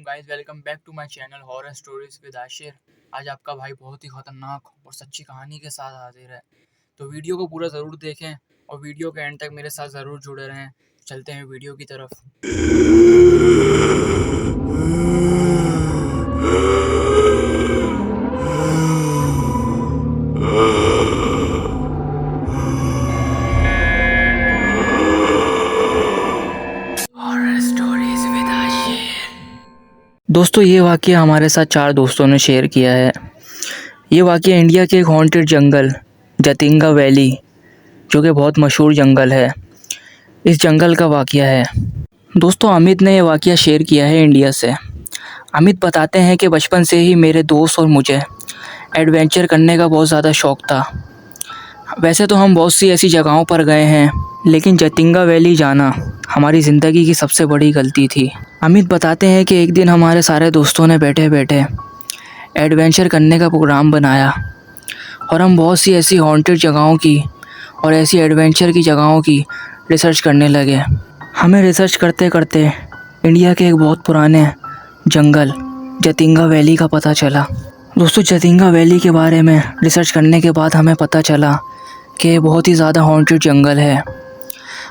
Guys, welcome back to my channel horror stories with Ashir. आज आपका भाई बहुत ही खतरनाक और सच्ची कहानी के साथ हाजिर है। तो वीडियो को पूरा ज़रूर देखें और वीडियो के एंड तक मेरे साथ ज़रूर जुड़े रहें। चलते हैं वीडियो की तरफ। दोस्तों, ये वाक़या हमारे साथ 4 दोस्तों ने शेयर किया है। ये वाक़या इंडिया के एक हॉन्टेड जंगल जतिंगा वैली, जो कि बहुत मशहूर जंगल है, इस जंगल का वाक़या है। दोस्तों, अमित ने ये वाक़या शेयर किया है इंडिया से। अमित बताते हैं कि बचपन से ही मेरे दोस्त और मुझे एडवेंचर करने का बहुत ज़्यादा शौक़ था। वैसे तो हम बहुत सी ऐसी जगहों पर गए हैं, लेकिन जतिंगा वैली जाना हमारी ज़िंदगी की सबसे बड़ी गलती थी। अमित बताते हैं कि एक दिन हमारे सारे दोस्तों ने बैठे बैठे एडवेंचर करने का प्रोग्राम बनाया और हम बहुत सी ऐसी हॉन्टेड जगहों की और ऐसी एडवेंचर की जगहों की रिसर्च करने लगे। हमें रिसर्च करते करते इंडिया के एक बहुत पुराने जंगल जतिंगा वैली का पता चला। दोस्तों, जतिंगा वैली के बारे में रिसर्च करने के बाद हमें पता चला कि ये बहुत ही ज़्यादा हॉन्टेड जंगल है।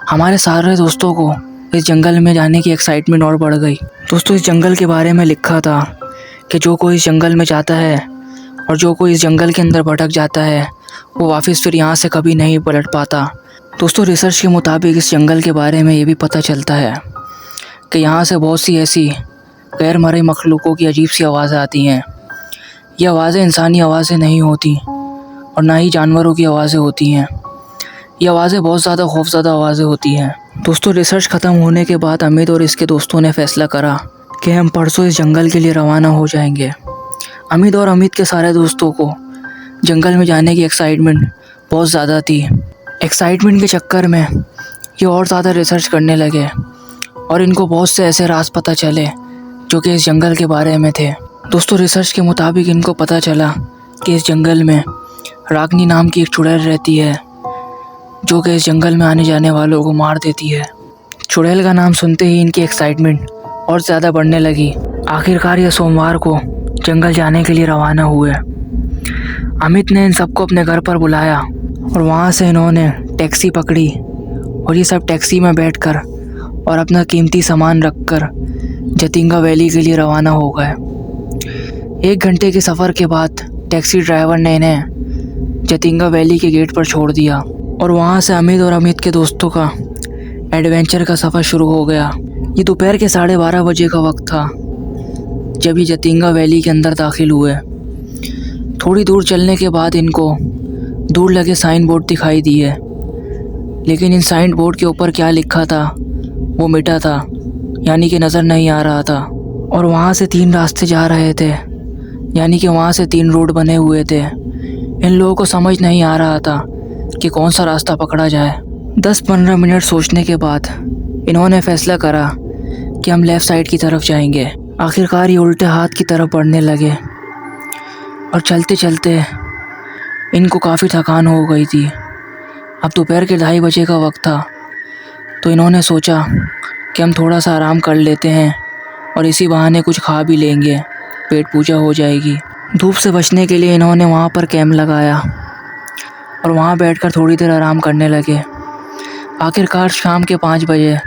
हमारे सारे दोस्तों को इस जंगल में जाने की एक्साइटमेंट और बढ़ गई। दोस्तों, इस जंगल के बारे में लिखा था कि जो कोई इस जंगल में जाता है और जो कोई इस जंगल के अंदर भटक जाता है, वो वापस फिर यहाँ से कभी नहीं पलट पाता। दोस्तों, रिसर्च के मुताबिक इस जंगल के बारे में ये भी पता चलता है कि यहाँ से बहुत सी ऐसी गैर मरे मखलूकों की अजीब सी आवाज़ें आती हैं। ये आवाज़ें इंसानी आवाज़ें नहीं होती और ना ही जानवरों की आवाज़ें होती हैं। ये आवाज़ें बहुत ज़्यादा खौफज़दा आवाज़ें होती हैं। दोस्तों, रिसर्च ख़त्म होने के बाद अमित और इसके दोस्तों ने फ़ैसला करा कि हम परसों इस जंगल के लिए रवाना हो जाएंगे। अमित और अमित के सारे दोस्तों को जंगल में जाने की एक्साइटमेंट बहुत ज़्यादा थी। एक्साइटमेंट के चक्कर में ये और ज़्यादा रिसर्च करने लगे और इनको बहुत से ऐसे राज पता चले जो कि इस जंगल के बारे में थे। दोस्तों, रिसर्च के मुताबिक इनको पता चला कि इस जंगल में रागनी नाम की एक चुड़ैल रहती है, जो कि इस जंगल में आने जाने वालों को मार देती है। चुड़ैल का नाम सुनते ही इनकी एक्साइटमेंट और ज़्यादा बढ़ने लगी। आखिरकार ये सोमवार को जंगल जाने के लिए रवाना हुए। अमित ने इन सबको अपने घर पर बुलाया और वहाँ से इन्होंने टैक्सी पकड़ी और ये सब टैक्सी में बैठकर और अपना कीमती सामान रखकर जतिंगा वैली के लिए रवाना हो गए। 1 घंटे के सफ़र के बाद टैक्सी ड्राइवर ने इन्हें जतिंगा वैली के गेट पर छोड़ दिया और वहाँ से अमित और अमित के दोस्तों का एडवेंचर का सफ़र शुरू हो गया। ये दोपहर के 12:30 बजे का वक्त था जब ये जतिंगा वैली के अंदर दाखिल हुए। थोड़ी दूर चलने के बाद इनको दूर लगे साइन बोर्ड दिखाई दिए, लेकिन इन साइन बोर्ड के ऊपर क्या लिखा था वो मिटा था, यानी कि नज़र नहीं आ रहा था। और वहाँ से 3 रास्ते जा रहे थे, यानी कि वहाँ से 3 रोड बने हुए थे। इन लोगों को समझ नहीं आ रहा था कि कौन सा रास्ता पकड़ा जाए। 10-15 मिनट सोचने के बाद इन्होंने फ़ैसला करा कि हम लेफ़्ट साइड की तरफ जाएंगे। आखिरकार ये उल्टे हाथ की तरफ बढ़ने लगे और चलते चलते इनको काफ़ी थकान हो गई थी। अब दोपहर के 2:30 बजे का वक्त था, तो इन्होंने सोचा कि हम थोड़ा सा आराम कर लेते हैं और इसी बहाने कुछ खा भी लेंगे, पेट पूजा हो जाएगी। धूप से बचने के लिए इन्होंने वहाँ पर कैंप लगाया और वहाँ बैठकर थोड़ी देर आराम करने लगे। आखिरकार शाम के 5 बजे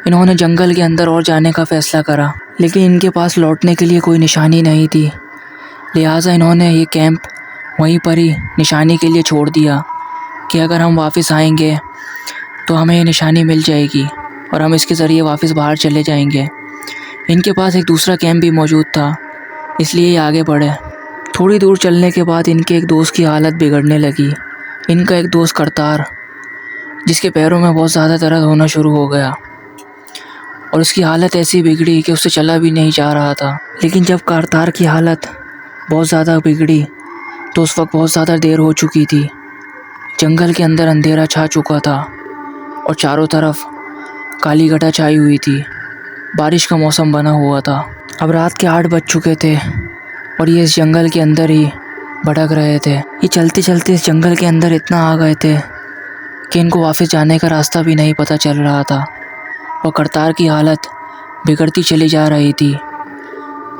इन्होंने जंगल के अंदर और जाने का फ़ैसला करा, लेकिन इनके पास लौटने के लिए कोई निशानी नहीं थी। लिहाजा इन्होंने ये कैंप वहीं पर ही निशानी के लिए छोड़ दिया कि अगर हम वापस आएंगे तो हमें ये निशानी मिल जाएगी और हम इसके ज़रिए वापस बाहर चले जाएंगे। इनके पास एक दूसरा कैंप भी मौजूद था, इसलिए ये आगे बढ़े। थोड़ी दूर चलने के बाद इनके एक दोस्त की हालत बिगड़ने लगी। इनका एक दोस्त करतार, जिसके पैरों में बहुत ज़्यादा दर्द होना शुरू हो गया और उसकी हालत ऐसी बिगड़ी कि उससे चला भी नहीं जा रहा था। लेकिन जब करतार की हालत बहुत ज़्यादा बिगड़ी तो उस वक्त बहुत ज़्यादा देर हो चुकी थी। जंगल के अंदर अंधेरा छा चुका था और चारों तरफ काली घटा छाई हुई थी। बारिश का मौसम बना हुआ था। अब रात के 8 बज चुके थे और ये इस जंगल के अंदर ही भटक रहे थे। ये चलते चलते इस जंगल के अंदर इतना आ गए थे कि इनको वापस जाने का रास्ता भी नहीं पता चल रहा था और करतार की हालत बिगड़ती चली जा रही थी।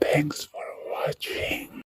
Thanks for watching.